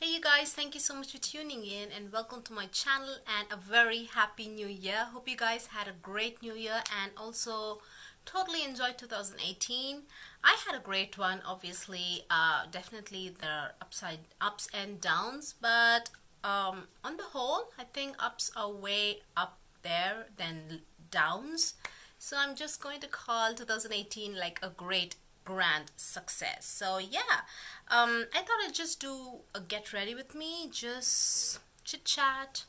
Hey you guys, thank you so much for tuning in and welcome to my channel and a very happy new year. Hope you guys had a great new year and also totally enjoyed 2018. I had a great one, obviously. Definitely there are ups and downs, but on the whole, I think ups are way up there than downs. So I'm just going to call 2018 like a great grand success. So yeah, I thought I'd just do a get ready with me, just chit chat,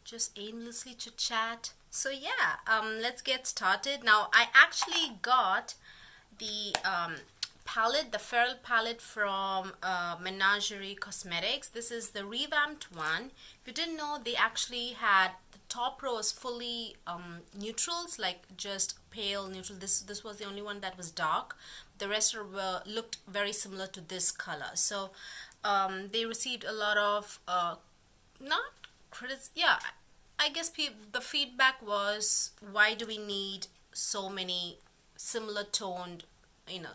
just aimlessly chit chat. So yeah, let's get started. Now I actually got the palette, the Feral palette from Menagerie Cosmetics. This is the revamped one. If you didn't know, they actually had the top row was fully neutrals, like just pale neutral. This was the only one that was dark. The rest looked very similar to this color. So they received a lot of not critics. Yeah, I guess the feedback was, why do we need so many similar toned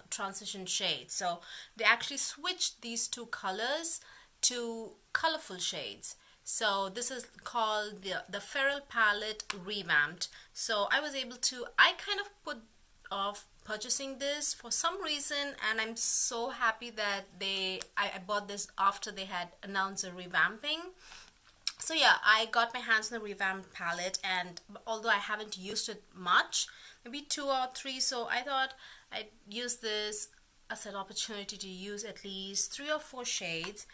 transition shades? So they actually switched these two colors to colorful shades. So this is called the Feral palette revamped. So I was able to, I kind of put off purchasing this for some reason, and I'm so happy that I bought this after they had announced a revamping. So yeah, I got my hands on the revamped palette, and although I haven't used it much, maybe 2 or 3, so I thought I'd use this as an opportunity to use at least 3 or 4 shades.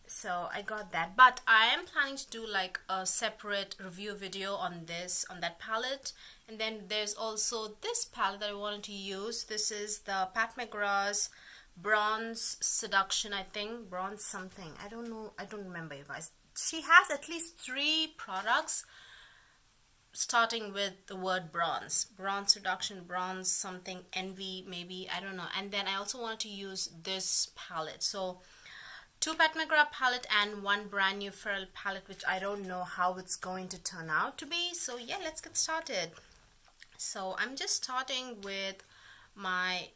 So I got that, but I am planning to do like a separate review video on that palette. And then there's also this palette that I wanted to use. This is the Pat McGraw's Bronze Seduction, I think, bronze something, I don't know, I don't remember, you guys. She has at least 3 products starting with the word bronze seduction, bronze something, envy, maybe, I don't know. And then I also wanted to use this palette. So 2 Pat McGraw palette and 1 brand new Feral palette, which I don't know how it's going to turn out to be. So yeah, let's get started. So I'm just starting with my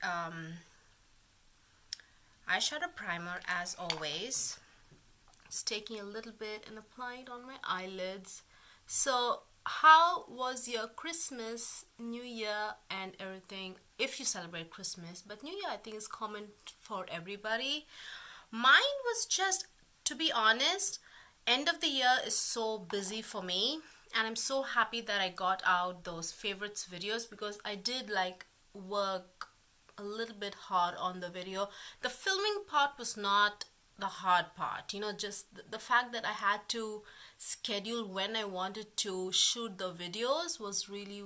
eyeshadow primer, as always. Just taking a little bit and applying it on my eyelids. So how was your Christmas, New Year and everything, if you celebrate Christmas? But New Year, I think, is common for everybody. Mine was just, to be honest, end of the year is so busy for me, and I'm so happy that I got out those favorites videos, because I did like work a little bit hard on the video. The filming part was not the hard part, just the fact that I had to schedule when I wanted to shoot the videos was really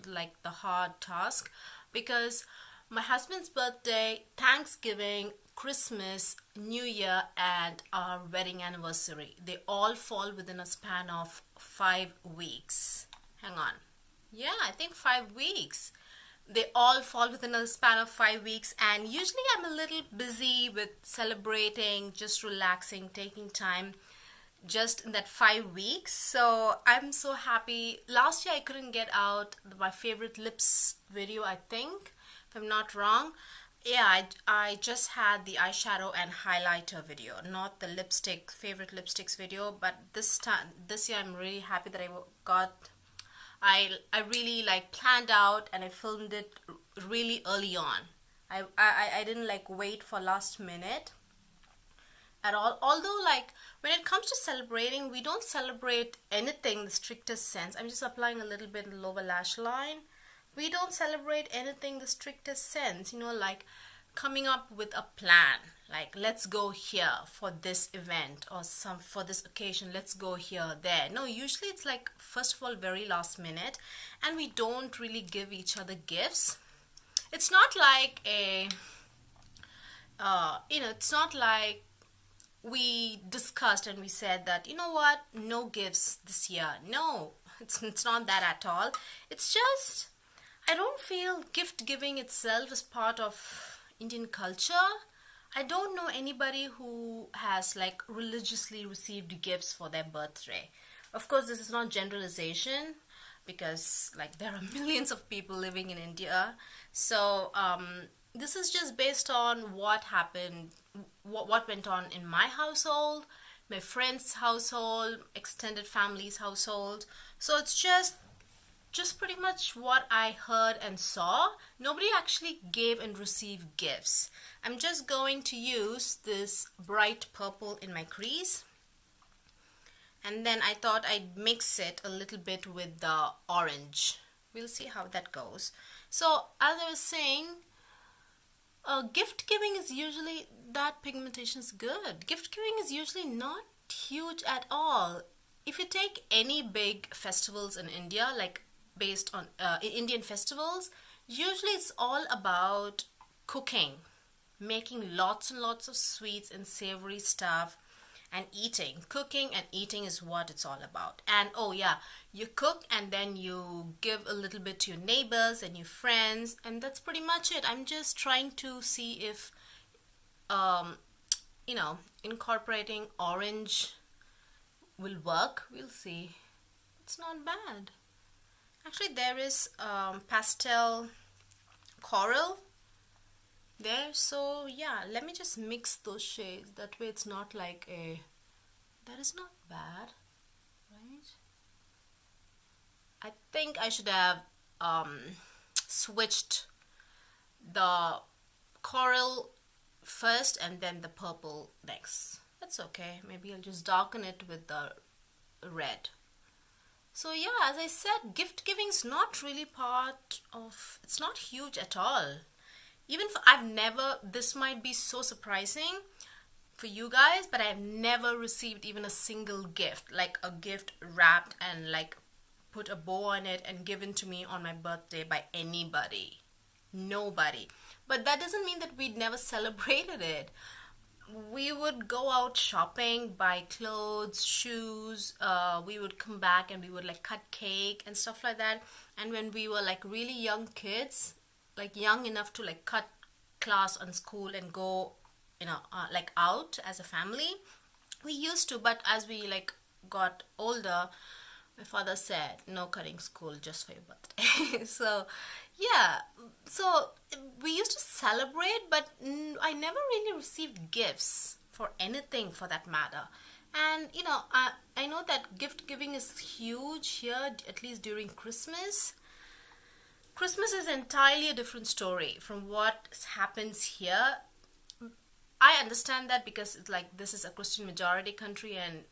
like the hard task, because my husband's birthday, Thanksgiving, Christmas, New Year and our wedding anniversary, they all fall within a span of 5 weeks. Hang on. Yeah, I think 5 weeks. They all fall within a span of 5 weeks, and usually I'm a little busy with celebrating, just relaxing, taking time just in that 5 weeks. So I'm so happy. Last year I couldn't get out my favorite lips video, I think, if I'm not wrong. Yeah, I just had the eyeshadow and highlighter video, not the favorite lipsticks video. But this year I'm really happy that I really like planned out, and I filmed it really early on. I didn't like wait for last minute at all. Although, like, when it comes to celebrating, we don't celebrate anything in the strictest sense. I'm just applying a little bit in the lower lash line. We don't celebrate anything in the strictest sense, like coming up with a plan, like let's go here for this event, or for this occasion, let's go here, there. No, usually it's like, first of all, very last minute, and we don't really give each other gifts. It's not like it's not like we discussed and we said that, what, no gifts this year. No, it's not that at all. It's just, I don't feel gift giving itself is part of Indian culture. I don't know anybody who has like religiously received gifts for their birthday. Of course, this is not generalization, because like there are millions of people living in India. So this is just based on what happened, what went on in my household, my friend's household, extended family's household. So it's just pretty much what I heard and saw. Nobody actually gave and received gifts. I'm just going to use this bright purple in my crease. And then I thought I'd mix it a little bit with the orange. We'll see how that goes. So as I was saying, gift giving is usually, that pigmentation is good. Gift giving is usually not huge at all. If you take any big festivals in India, like based on Indian festivals, usually it's all about cooking, making lots and lots of sweets and savory stuff, and eating. Cooking and eating is what it's all about. And oh yeah, you cook and then you give a little bit to your neighbors and your friends, and that's pretty much it. I'm just trying to see if you know, incorporating orange will work. We'll see. It's not bad. Actually, there is pastel coral there, so yeah, let me just mix those shades. That way it's not like a, that is not bad, right? I think I should have switched the coral first and then the purple next. That's okay. Maybe I'll just darken it with the red. So yeah, as I said, gift giving is not really part of, it's not huge at all. Even for, I've never, this might be so surprising for you guys, but I've never received even a single gift, like a gift wrapped and like put a bow on it and given to me on my birthday by anybody. Nobody. But that doesn't mean that we'd never celebrated it. We would go out shopping, buy clothes, shoes, we would come back and we would like cut cake and stuff like that. And when we were like really young kids, like young enough to like cut class on school and go, you know, like out as a family, we used to. But as we like got older, my father said no cutting school just for your birthday. So yeah, so we used to celebrate, but I never really received gifts for anything for that matter. And you know, I know that gift giving is huge here, at least during Christmas. Christmas is entirely a different story from what happens here. I understand that because it's like, this is a Christian majority country, and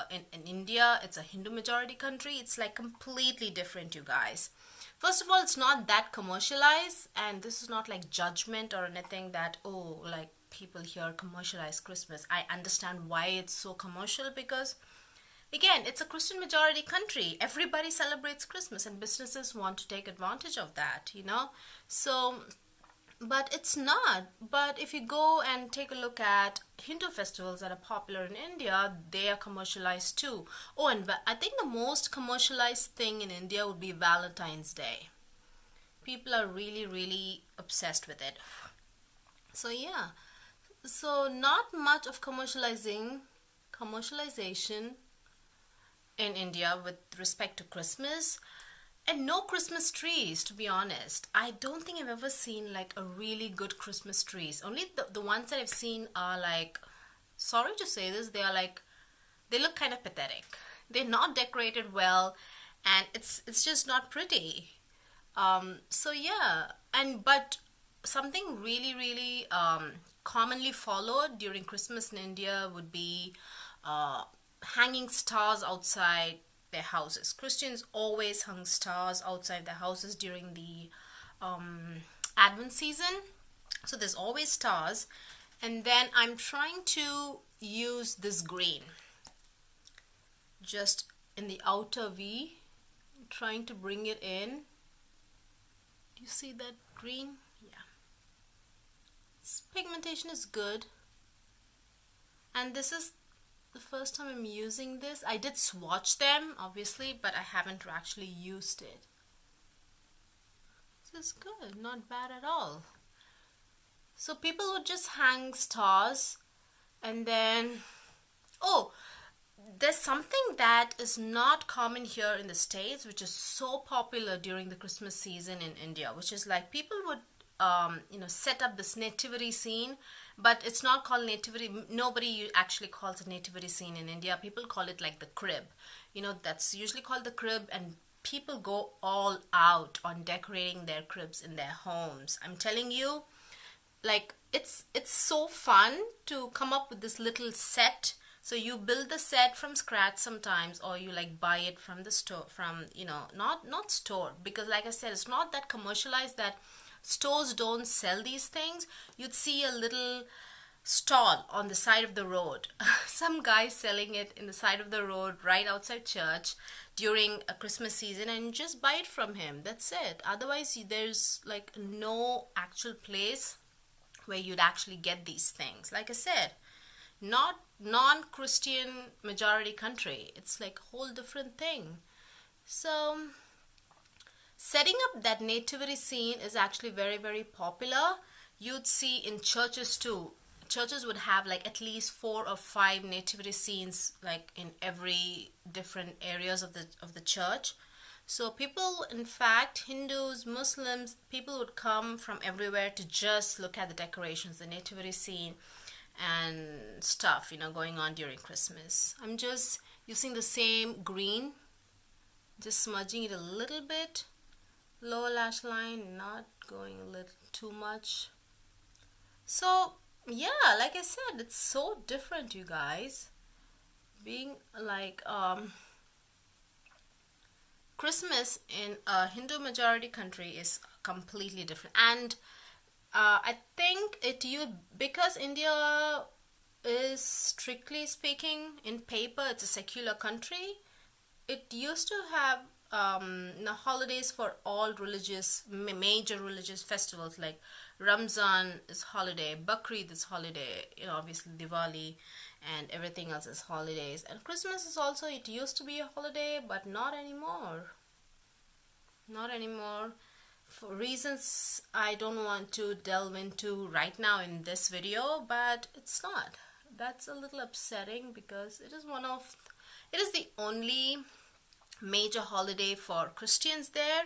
in India it's a Hindu majority country. It's like completely different, you guys. First of all, it's not that commercialized, and this is not like judgment or anything that, oh, like people here commercialize Christmas. I understand why it's so commercial, because again, it's a Christian majority country. Everybody celebrates Christmas and businesses want to take advantage of that, you know. So, but it's not. But if you go and take a look at Hindu festivals that are popular in India, they are commercialized too. Oh, and I think the most commercialized thing in India would be Valentine's Day. People are really, really obsessed with it. So yeah, so not much of commercialization in India with respect to Christmas. And no Christmas trees, to be honest. I don't think I've ever seen like a really good Christmas trees. Only the ones that I've seen are like, sorry to say this, they are like, they look kind of pathetic. They're not decorated well, and it's just not pretty. So yeah, but something really, really commonly followed during Christmas in India would be hanging stars outside their houses. Christians always hung stars outside their houses during the Advent season. So there's always stars. And then I'm trying to use this green just in the outer V, trying to bring it in. Do you see that green? Yeah. This pigmentation is good. And this is the first time I'm using this. I did swatch them, obviously, but I haven't actually used it. This is good, not bad at all. So people would just hang stars, and then, oh, there's something that is not common here in the States, which is so popular during the Christmas season in India, which is like people would you know, set up this nativity scene, but it's not called nativity. Nobody actually calls it nativity scene in India. People call it like the crib. You know, that's usually called the crib, and people go all out on decorating their cribs in their homes. I'm telling you, like, it's so fun to come up with this little set. So you build the set from scratch sometimes, or you like buy it from the store, from, you know, not store, because like I said, it's not that commercialized, that stores don't sell these things. You'd see a little stall on the side of the road, some guy selling it in the side of the road right outside church during a Christmas season, and just buy it from him. That's it. Otherwise, there's like no actual place where you'd actually get these things. Like I said, not non-Christian majority country. It's like a whole different thing. So setting up that nativity scene is actually very, very popular. You'd see in churches too. Churches would have like at least 4 or 5 nativity scenes, like in every different areas of the church. So people, in fact, Hindus, Muslims, people would come from everywhere to just look at the decorations, the nativity scene and stuff, you know, going on during Christmas. I'm just using the same green, just smudging it a little bit, lower lash line, not going a little too much. So yeah, like I said, it's so different, you guys. Being like Christmas in a Hindu majority country is completely different. And I think because India is, strictly speaking, in paper, it's a secular country. It used to have holidays for all religious, major religious festivals, like Ramzan is holiday, Bakrid is holiday, you know, obviously Diwali and everything else is holidays. And Christmas is also, it used to be a holiday, but not anymore. Not anymore. For reasons I don't want to delve into right now in this video, but it's not. That's a little upsetting, because it is the only major holiday for Christians there,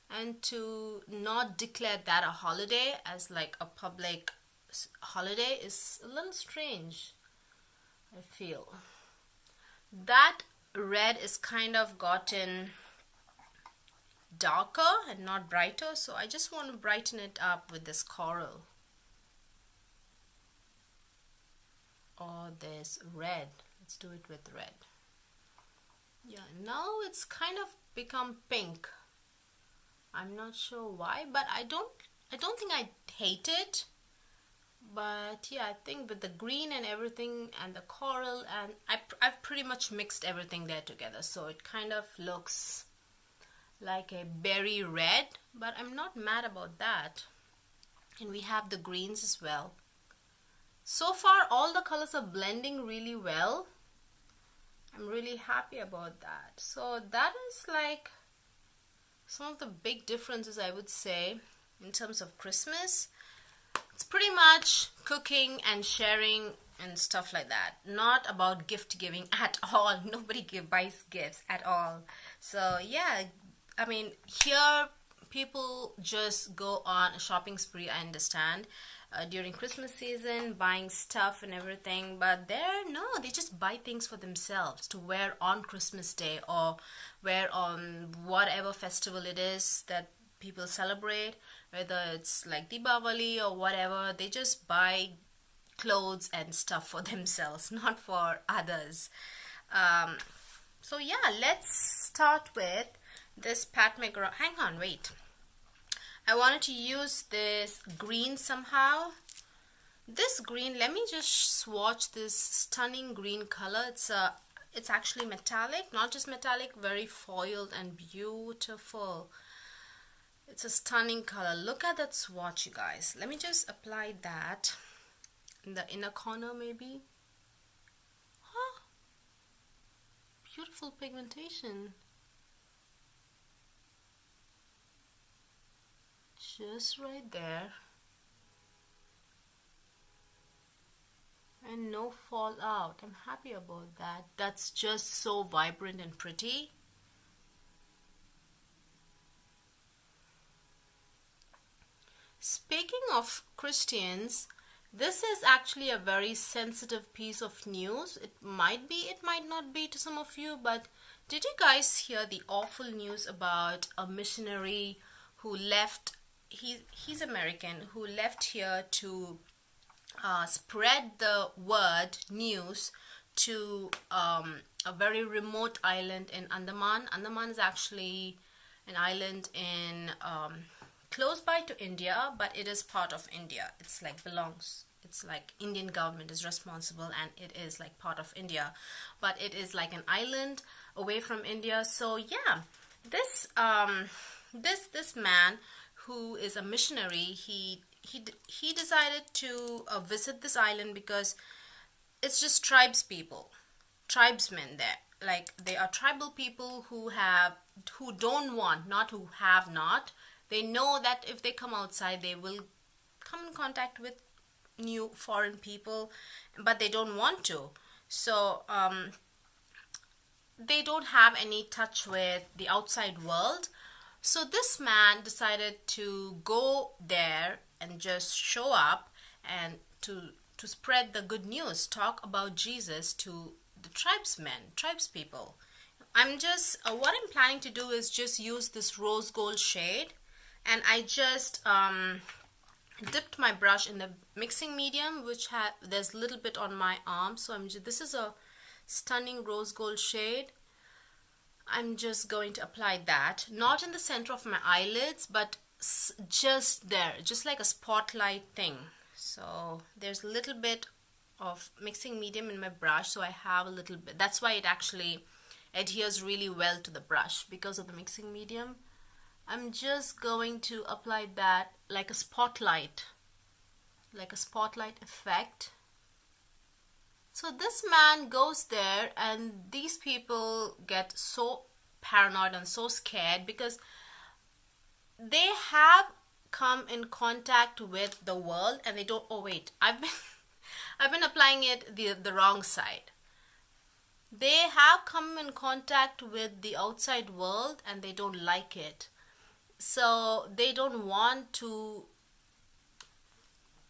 and to not declare that a holiday as like a public holiday is a little strange, I feel. That red is kind of gotten darker and not brighter, so I just want to brighten it up with this coral or this red. Let's do it with red. Yeah, now it's kind of become pink. I'm not sure why, but I don't think I hate it. But yeah, I think with the green and everything and the coral, and I've pretty much mixed everything there together, so it kind of looks like a berry red, but I'm not mad about that. And we have the greens as well. So far all the colors are blending really well. I'm really happy about that. So that is like some of the big differences, I would say, in terms of Christmas. It's pretty much cooking and sharing and stuff like that. Not about gift giving at all. Nobody buys gifts at all. So yeah, I mean, here people just go on a shopping spree, I understand, during Christmas season, buying stuff and everything, but there, no, they just buy things for themselves to wear on Christmas Day or wear on whatever festival it is that people celebrate, whether it's like Deepavali or whatever. They just buy clothes and stuff for themselves, not for others. So yeah, let's start with this Pat McGrath. Hang on, wait. I wanted to use this green somehow. This green, let me just swatch this stunning green color. It's actually metallic, not just metallic, very foiled and beautiful. It's a stunning color. Look at that swatch, you guys. Let me just apply that in the inner corner maybe. Huh? Beautiful pigmentation. Just right there, and no fallout. I'm happy about that. That's just so vibrant and pretty. Speaking of Christians, this is actually a very sensitive piece of news. It might be, it might not be to some of you, but did you guys hear the awful news about a missionary who left? He's American, who left here to spread the word news to a very remote island in Andaman. Andaman is actually an island in close by to India, but it is part of India. It's like belongs. It's like Indian government is responsible, and it is like part of India, but it is like an island away from India. So yeah, this this man who is a missionary, he decided to visit this island because it's just tribesmen there. Like, they are tribal people who don't want, not who have not. They know that if they come outside, they will come in contact with new foreign people, but they don't want to. So they don't have any touch with the outside world. So this man decided to go there and just show up and to spread the good news, talk about Jesus to the tribespeople. What I'm planning to do is just use this rose gold shade, and I just dipped my brush in the mixing medium, which there's a little bit on my arm. So this is a stunning rose gold shade. I'm just going to apply that, not in the center of my eyelids, but just there, just like a spotlight thing. So there's a little bit of mixing medium in my brush, so I have a little bit. That's why it actually adheres really well to the brush, because of the mixing medium. I'm just going to apply that like a spotlight effect. So this man goes there, and these people get so paranoid and so scared because they have come in contact with the world, and they don't. Oh wait, I've been applying it the wrong side. They have come in contact with the outside world, and they don't like it. So they don't want to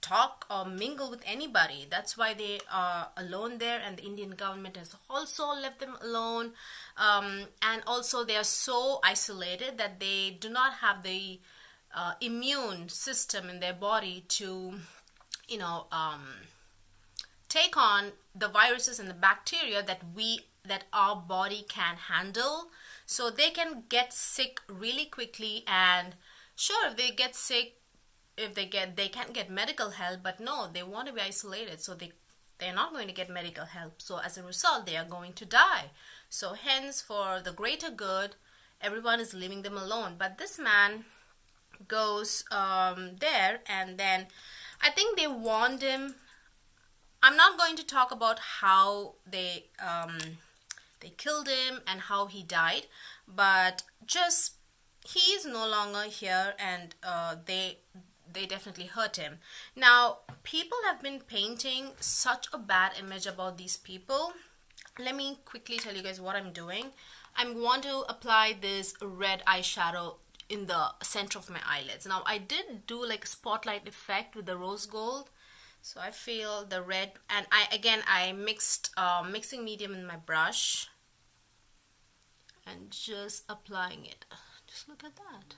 talk or mingle with anybody. That's why they are alone there, and the Indian government has also left them alone. And also they are so isolated that they do not have the immune system in their body to, take on the viruses and the bacteria that our body can handle. So they can get sick really quickly, and sure, if they get sick, they can't get medical help, but no, they want to be isolated, so they're not going to get medical help. So as a result, they are going to die. So hence, for the greater good, everyone is leaving them alone. But this man goes there, and then I think they warned him. I'm not going to talk about how they killed him and how he died, but just he is no longer here, and they definitely hurt him. Now, people have been painting such a bad image about these people. Let me quickly tell you guys what I'm doing. I'm going to apply this red eyeshadow in the center of my eyelids. Now, I did do like a spotlight effect with the rose gold. So I feel the red, and I mixed mixing medium in my brush and just applying it. Just look at that.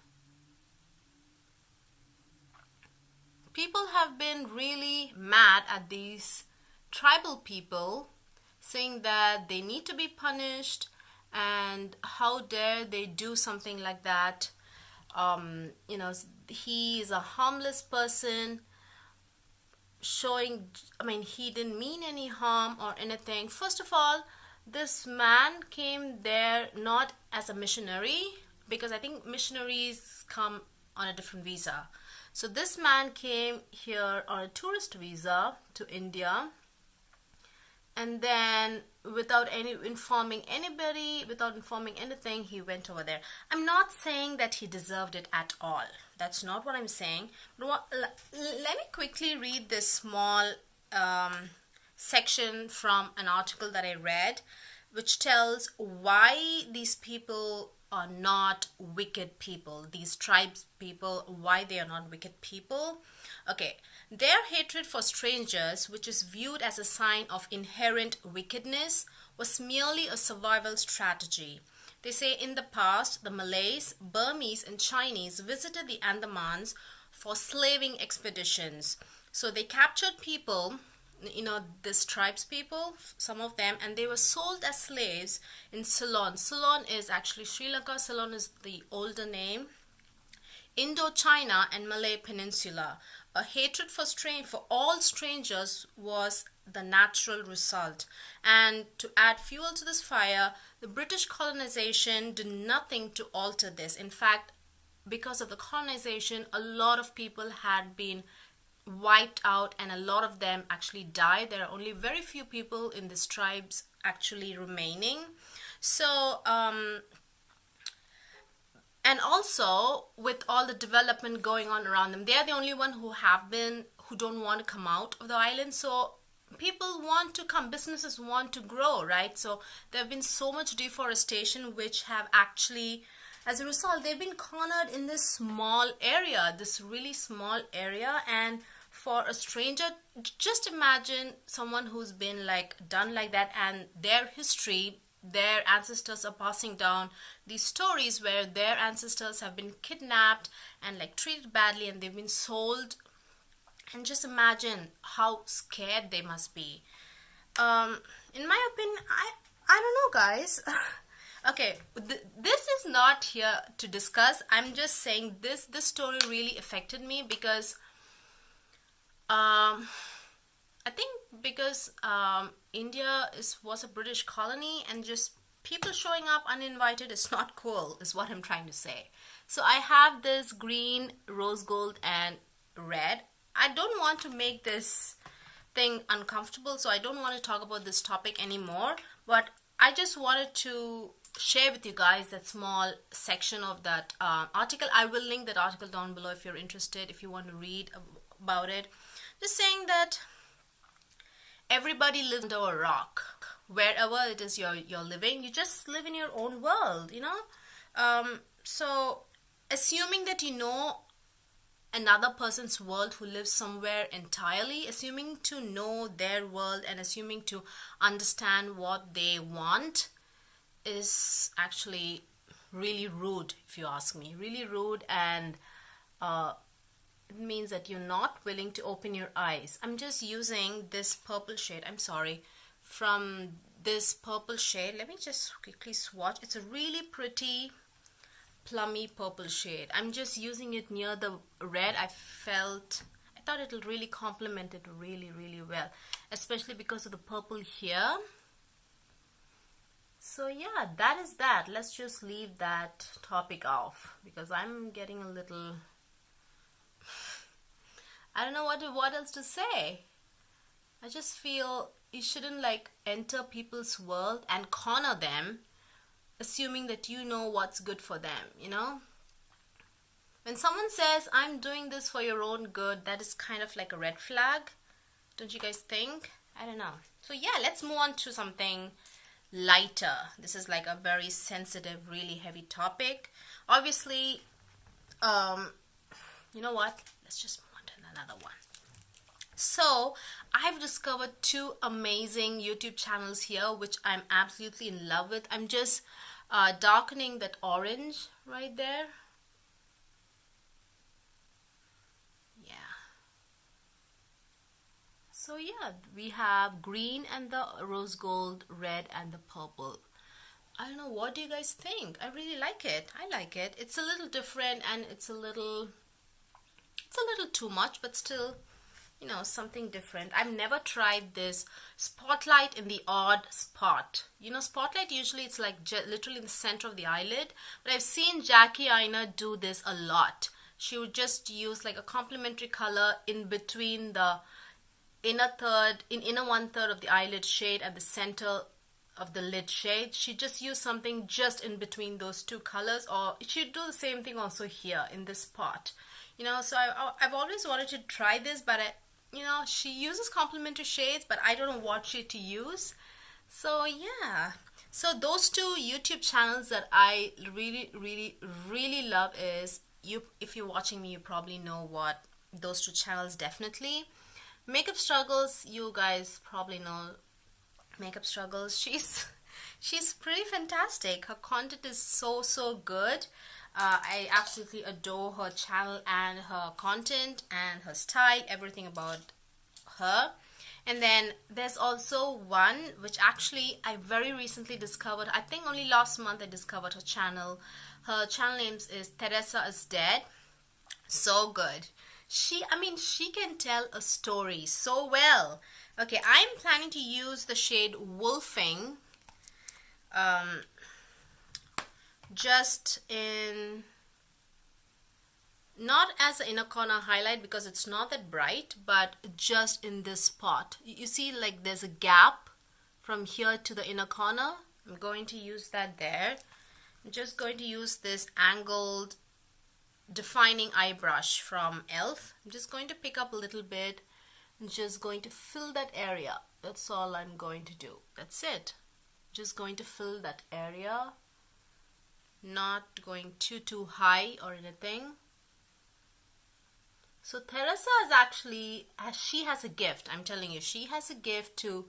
People have been really mad at these tribal people, saying that they need to be punished, and how dare they do something like that. He is a harmless person, he didn't mean any harm or anything. First of all, this man came there not as a missionary, because I think missionaries come on a different visa. So this man came here on a tourist visa to India, and then without informing anybody, without informing anything, he went over there. I'm not saying that he deserved it at all. That's not what I'm saying. But let me quickly read this small section from an article that I read, which tells why these people are not wicked people. These tribes people, why they are not wicked people? Okay, their hatred for strangers, which is viewed as a sign of inherent wickedness, was merely a survival strategy. They say in the past, the Malays, Burmese, and Chinese visited the Andamans for slaving expeditions. So they captured people, you know, these tribes people, some of them, and they were sold as slaves in Ceylon. Ceylon is actually Sri Lanka. Ceylon is the older name. Indochina and Malay Peninsula. A hatred for all strangers was the natural result. And to add fuel to this fire, the British colonization did nothing to alter this. In fact, because of the colonization, a lot of people had been wiped out and a lot of them actually died. There are only very few people in these tribes actually remaining. So and also with all the development going on around them, they are the only one who don't want to come out of the island. So people want to come, businesses want to grow, right? So there have been so much deforestation, which have actually, as a result, they've been cornered in this small area, this really small area. And for a stranger, just imagine someone who's been done like that, and their history, their ancestors are passing down these stories where their ancestors have been kidnapped and treated badly, and they've been sold. And just imagine how scared they must be. In my opinion, I don't know, guys. Okay, this is not here to discuss. I'm just saying this story really affected me because I think because India was a British colony, and just people showing up uninvited is not cool, is what I'm trying to say. So I have this green, rose gold, and red. I don't want to make this thing uncomfortable, so I don't want to talk about this topic anymore. But I just wanted to share with you guys that small section of that article. I will link that article down below if you're interested, if you want to read about it. Just saying that everybody lives under a rock. Wherever it is you're living, you just live in your own world, you know. So assuming that you know another person's world who lives somewhere entirely, assuming to know their world and assuming to understand what they want is actually really rude, if you ask me. Really rude, and it means that you're not willing to open your eyes. I'm just using this purple shade. I'm sorry. From this purple shade, let me just quickly swatch. It's a really pretty plummy purple shade. I'm just using it near the red. I thought it'll really complement it really well, especially because of the purple here. So yeah, that is that. Let's just leave that topic off because I'm getting a little, I don't know what else to say. I just feel you shouldn't enter people's world and corner them, assuming that you know what's good for them, you know? When someone says, I'm doing this for your own good, that is kind of like a red flag. Don't you guys think? I don't know. So yeah, let's move on to something lighter. This is a very sensitive, really heavy topic. Obviously, you know what? Let's just move on to another one. So I've discovered two amazing YouTube channels here, which I'm absolutely in love with. I'm just darkening that orange right there. Yeah. So yeah, we have green and the rose gold, red and the purple. I don't know, what do you guys think? I really like it. I like it. It's a little different and it's a little too much, but still, you know, something different. I've never tried this spotlight in the odd spot. You know, spotlight usually it's literally in the center of the eyelid, but I've seen Jackie Aina do this a lot. She would just use a complementary color in between the inner 1/3 of the eyelid shade and the center of the lid shade. She just used something just in between those two colors, or she'd do the same thing also here in this spot. You know, so I've always wanted to try this, but you know, she uses complementary shades, but I don't know what shade to use. So yeah, So those two YouTube channels that I really love is, if you're watching me, you probably know what those two channels definitely. Makeup Struggles, you guys probably know Makeup Struggles. She's pretty fantastic. Her content is so good. I absolutely adore her channel and her content and her style, everything about her. And then there's also one which actually I very recently discovered. I think only last month I discovered her channel. Her channel name is THERESA is Dead. So good. She can tell a story so well. Okay, I'm planning to use the shade Wolfing. Just in, not as an inner corner highlight because it's not that bright, but just in this spot. You see, like, there's a gap from here to the inner corner. I'm going to use that there. I'm just going to use this angled defining eye brush from ELF. I'm just going to pick up a little bit. I'm just going to fill that area. That's all I'm going to do. That's it. Just going to fill that area. Not going too high or anything. So THERESA is actually, she has a gift. I'm telling you, she has a gift to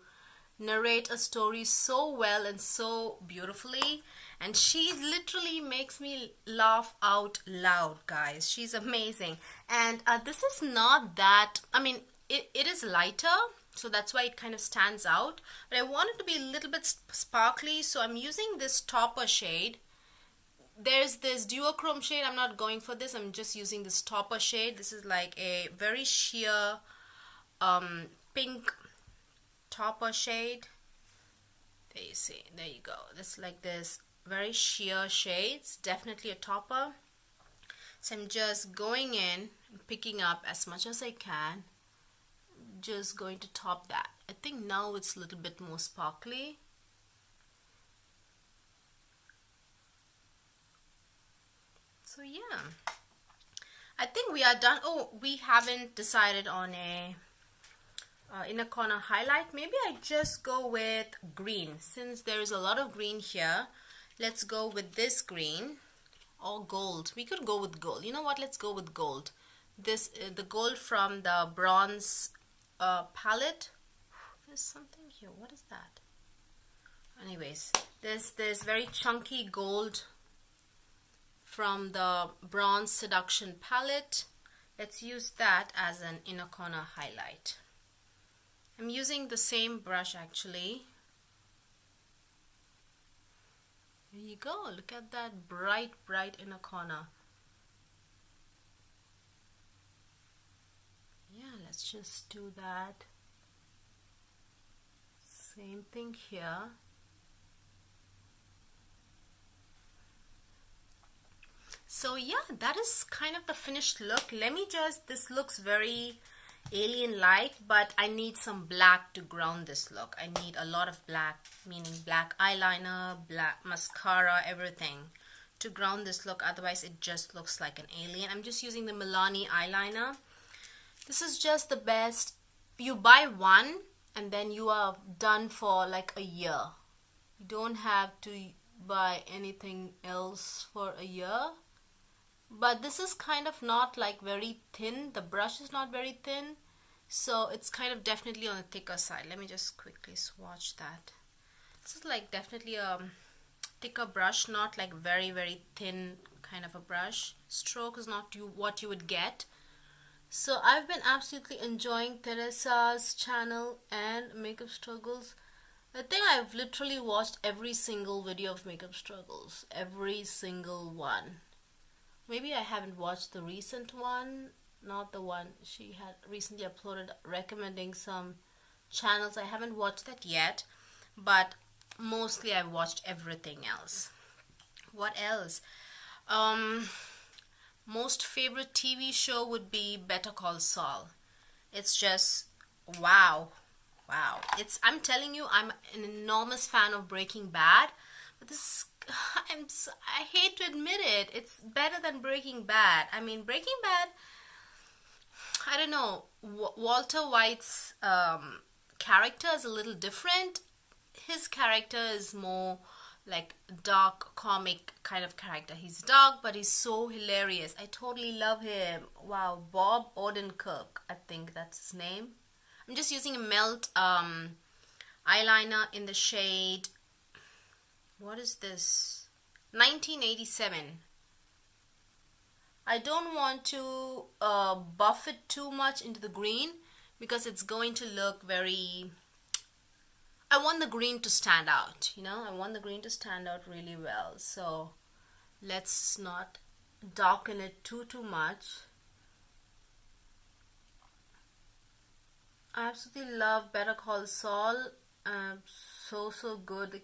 narrate a story so well and so beautifully. And she literally makes me laugh out loud, guys. She's amazing. And this is not that, I mean, it is lighter, so that's why it kind of stands out. But I want it to be a little bit sparkly, so I'm using this topper shade. There's this duochrome shade. I'm not going for this. I'm just using this topper shade. This is like a very sheer pink topper shade. There you see. There you go. This like this very sheer shades. Definitely a topper. So I'm just going in and picking up as much as I can. Just going to top that. I think now it's a little bit more sparkly. So yeah, I think we are done. Oh, we haven't decided on a inner corner highlight. Maybe I just go with green. Since there is a lot of green here, let's go with this green or gold. We could go with gold. You know what? Let's go with gold. This the gold from the bronze palette. There's something here. What is that? Anyways, there's very chunky gold from the bronze seduction palette. Let's use that as an inner corner highlight. I'm using the same brush actually. There you go. Look at that bright inner corner. Yeah, let's just do that. Same thing here. So yeah, that is kind of the finished look. Let me just, this looks very alien-like, but I need some black to ground this look. I need a lot of black, meaning black eyeliner, black mascara, everything to ground this look. Otherwise, it just looks like an alien. I'm just using the Milani eyeliner. This is just the best. You buy one and then you are done for like a year. You don't have to buy anything else for a year. But this is kind of not like very thin. The brush is not very thin, so it's kind of definitely on the thicker side. Let me just quickly swatch that. This is like definitely a thicker brush, not like very thin kind of a brush. Stroke is not what you would get. So I've been absolutely enjoying THERESA's channel and Makeup Struggles. I think I've literally watched every single video of Makeup Struggles, every single one. Maybe I haven't watched the recent one, not the one she had recently uploaded recommending some channels. I haven't watched that yet, but mostly I've watched everything else. What else? Most favorite TV show would be Better Call Saul. It's just wow. I'm telling you, I'm an enormous fan of Breaking Bad, but this I hate to admit it, it's better than Breaking Bad. I mean, Breaking Bad, I don't know, Walter White's character is a little different. His character is more like dark comic kind of character. He's dark, but he's so hilarious. I totally love him. Wow, Bob Odenkirk, I think that's his name. I'm just using a Melt eyeliner in the shade, what is this, 1987. I don't want to buff it too much into the green because it's going to look very, I want the green to stand out, you know, I want the green to stand out really well. So let's not darken it too much. I absolutely love Better Call Saul. So good.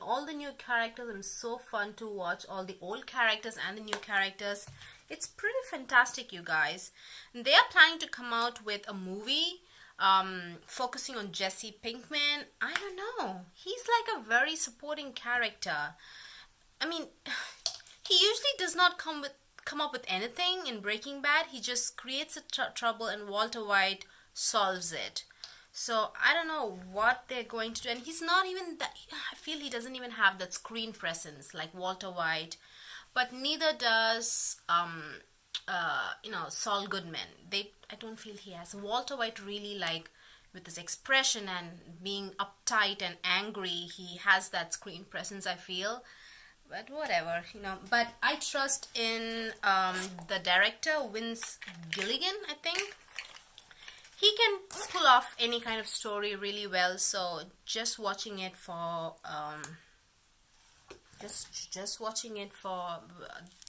All the new characters are so fun to watch. All the old characters and the new characters. It's pretty fantastic, you guys. And they are planning to come out with a movie focusing on Jesse Pinkman. I don't know. He's like a very supporting character. I mean, he usually does not come up with anything in Breaking Bad. He just creates a trouble and Walter White solves it. So I don't know what they're going to do, and he's not even that, I feel he doesn't even have that screen presence like Walter White, but neither does you know, Saul Goodman. I don't feel he has. Walter White really, like, with his expression and being uptight and angry, he has that screen presence, I feel. But whatever, you know. But I trust in the director, Vince Gilligan, I think. He can pull off any kind of story really well, so just watching it for just watching it for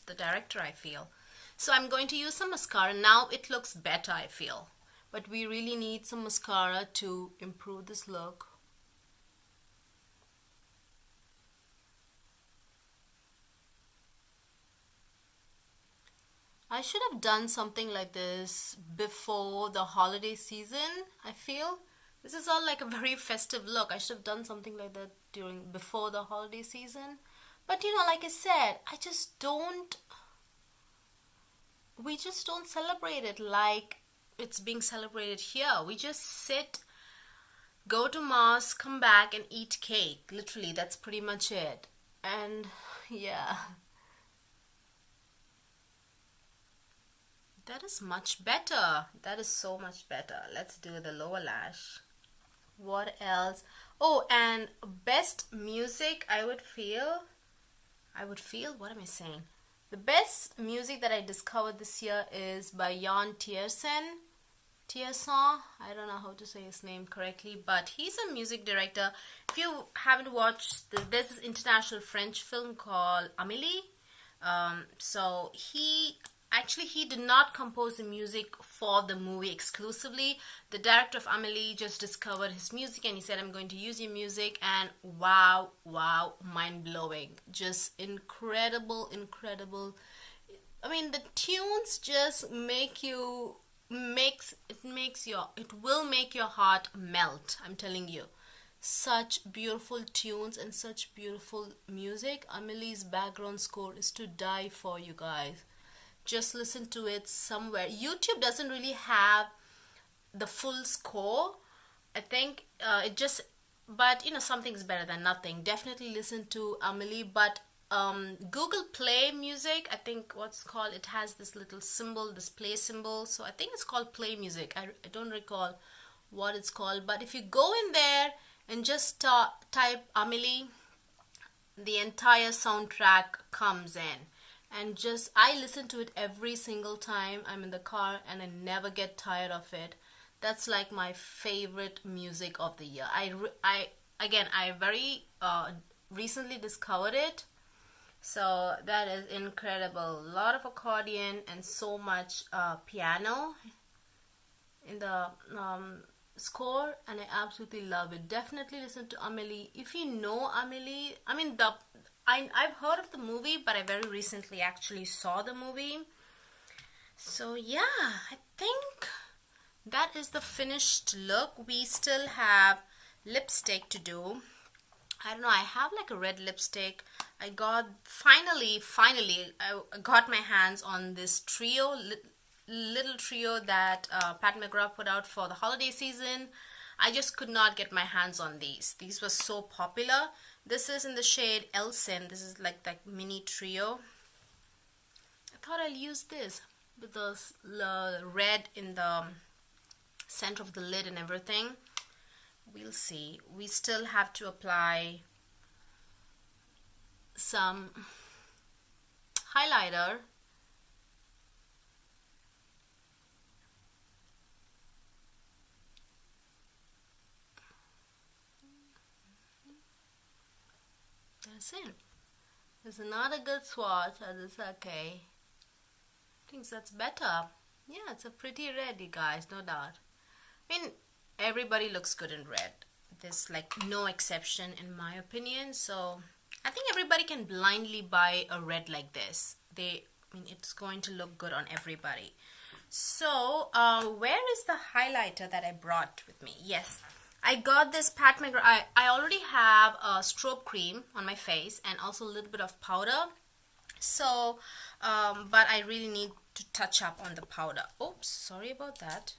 the director, I feel. So I'm going to use some mascara. Now it looks better, I feel, but we really need some mascara to improve this look. I should have done something like this before the holiday season, I feel. This is all like a very festive look. I should have done something like that before the holiday season. But you know, like I said, we just don't celebrate it like it's being celebrated here. We just sit, go to mass, come back and eat cake. Literally, that's pretty much it. And yeah. That is much better. That is so much better. Let's do the lower lash. What else? Oh, and best music, what am I saying? The best music that I discovered this year is by TIERSEN. I don't know how to say his name correctly, but he's a music director. If you haven't watched, there's this international French film called Amélie. So he did not compose the music for the movie exclusively. The director of Amélie just discovered his music and he said, I'm going to use your music, and wow, mind-blowing. Just incredible. I mean, the tunes just it will make your heart melt, I'm telling you. Such beautiful tunes and such beautiful music. Amélie's background score is to die for, you guys. Just listen to it somewhere. YouTube doesn't really have the full score. I think but you know, something's better than nothing. Definitely listen to Amélie, but Google Play Music, I think it has this little symbol, this play symbol. So I think it's called Play Music. I don't recall what it's called, but if you go in there and just type Amélie, the entire soundtrack comes in. And I listen to it every single time I'm in the car, and I never get tired of it. That's like my favorite music of the year. I very recently discovered it, so that is incredible. A lot of accordion and so much piano in the score, and I absolutely love it. Definitely listen to Amélie. If you know Amélie, I mean, I've heard of the movie, but I very recently actually saw the movie. So yeah, I think that is the finished look. We still have lipstick to do. I don't know, I have like a red lipstick. I got finally I got my hands on this little trio that Pat McGrath put out for the holiday season. I just could not get my hands on these. These were so popular. This is in the shade ELSON. This is like that mini trio. I thought I'll use this with the red in the center of the lid and everything. We'll see. We still have to apply some highlighter. That's it. It's not a good swatch, but it's okay. I think that's better. Yeah, it's a pretty red, you guys, no doubt. I mean, everybody looks good in red. There's like no exception in my opinion. So I think everybody can blindly buy a red like this. I mean, it's going to look good on everybody. So where is the highlighter that I brought with me? Yes, I got this Pat McGrath. I already have a strobe cream on my face and also a little bit of powder. So, but I really need to touch up on the powder. Oops, sorry about that.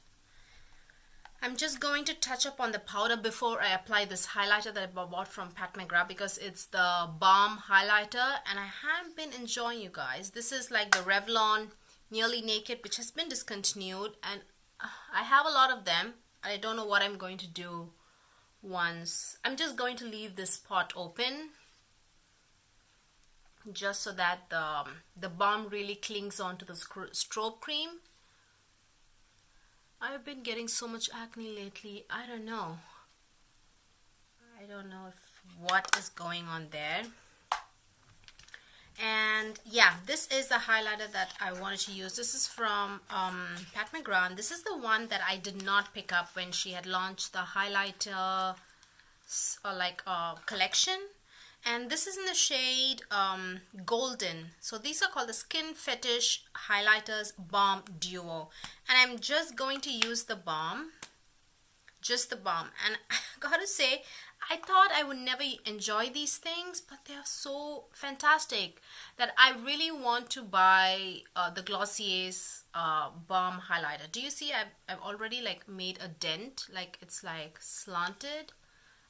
I'm just going to touch up on the powder before I apply this highlighter that I bought from Pat McGrath, because it's the BALM highlighter and I have been enjoying, you guys. This is like the Revlon Nearly Naked, which has been discontinued, and I have a lot of them. I don't know what I'm going to do once. I'm just going to leave this pot open just so that the balm really clings onto the strobe cream. I've been getting so much acne lately. I don't know what is going on there. And yeah, this is the highlighter that I wanted to use. This is from Pat McGrath. This is the one that I did not pick up when she had launched the highlighter collection. And this is in the shade Golden. So these are called the Skin Fetish Highlighters Balm Duo. And I'm just going to use the balm. Just the balm. And I gotta say, I thought I would never enjoy these things, but they are so fantastic that I really want to buy the Glossier's balm highlighter. Do you see I've already like made a dent, like it's like slanted.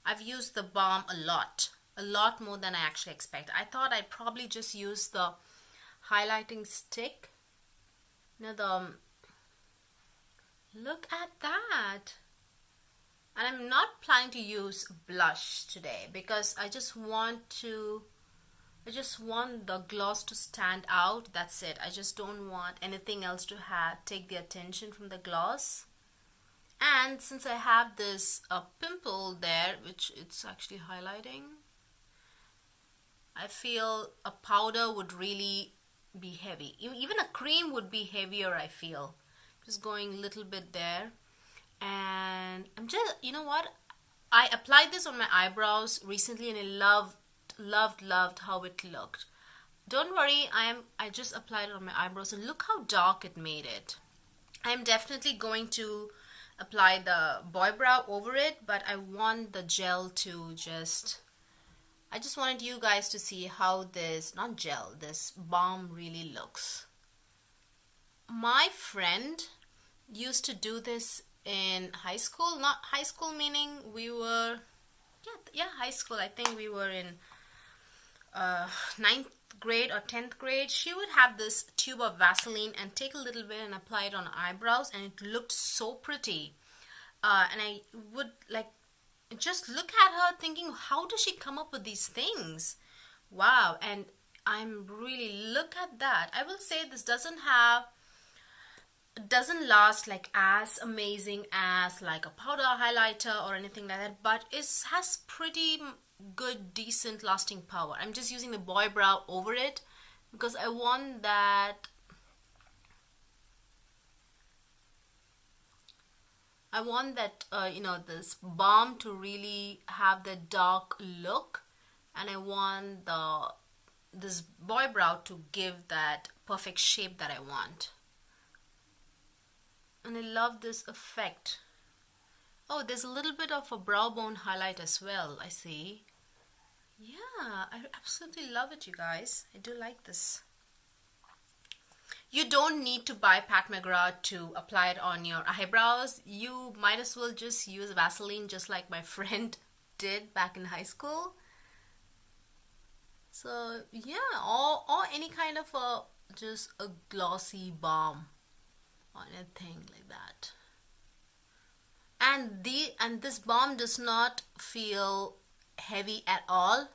I've used the balm a lot more than I actually expect. I thought I'd probably just use the highlighting stick. Now look at that. And I'm not planning to use blush today because I just want the gloss to stand out. That's it. I just don't want anything else to take the attention from the gloss. And since I have this pimple there, which it's actually highlighting, I feel a powder would really be heavy. Even a cream would be heavier, I feel. Just going a little bit there. And I'm just, you know what? I applied this on my eyebrows recently and I loved how it looked. Don't worry, I just applied it on my eyebrows and look how dark it made it. I'm definitely going to apply the boy brow over it, but I want the gel to I just wanted you guys to see how this balm really looks. My friend used to do this in high school. Not high school meaning we were, high school. I think we were in 9th grade or 10th grade. She would have this tube of Vaseline and take a little bit and apply it on eyebrows, and it looked so pretty. And I would just look at her thinking, how does she come up with these things? Wow. And I'm really, look at that. I will say this doesn't last like as amazing as like a powder highlighter or anything like that, but it has pretty good, decent lasting power. I'm just using the boy brow over it because I want that this balm to really have the dark look, and I want this boy brow to give that perfect shape that I want. And I love this effect. Oh, there's a little bit of a brow bone highlight as well, I see. Yeah, I absolutely love it, you guys. I do like this. You don't need to buy Pat McGrath to apply it on your eyebrows. You might as well just use Vaseline, just like my friend did back in high school. So yeah, or any kind of just a glossy balm or anything like that. And this balm does not feel heavy at all.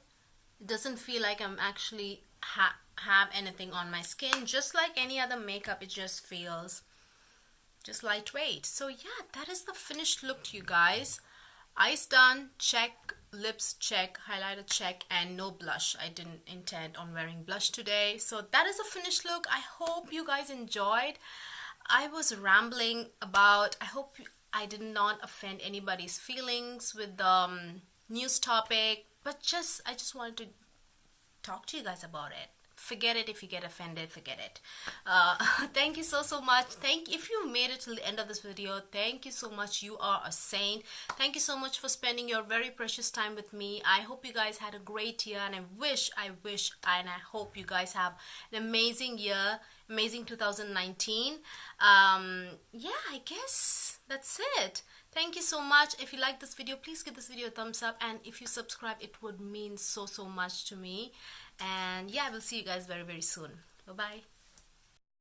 It doesn't feel like I'm actually have anything on my skin. Just like any other makeup, it just feels just lightweight. So yeah, that is the finished look, you guys. Eyes done, check. Lips check, highlighter check, and no blush. I didn't intend on wearing blush today. So that is the finished look. I hope you guys enjoyed. I was rambling about, I hope I did not offend anybody's feelings with the news topic, but I just wanted to talk to you guys about it. Forget it. If you get offended, forget it. Thank you so much. If you made it to the end of this video, thank you so much. You are a saint. Thank you so much for spending your very precious time with me. I hope you guys had a great year, and I wish and I hope you guys have an amazing year, amazing 2019. Yeah, I guess that's it. Thank you so much. If you like this video, please give this video a thumbs up, and if you subscribe, it would mean so much to me. And yeah, I will see you guys very soon. Bye bye.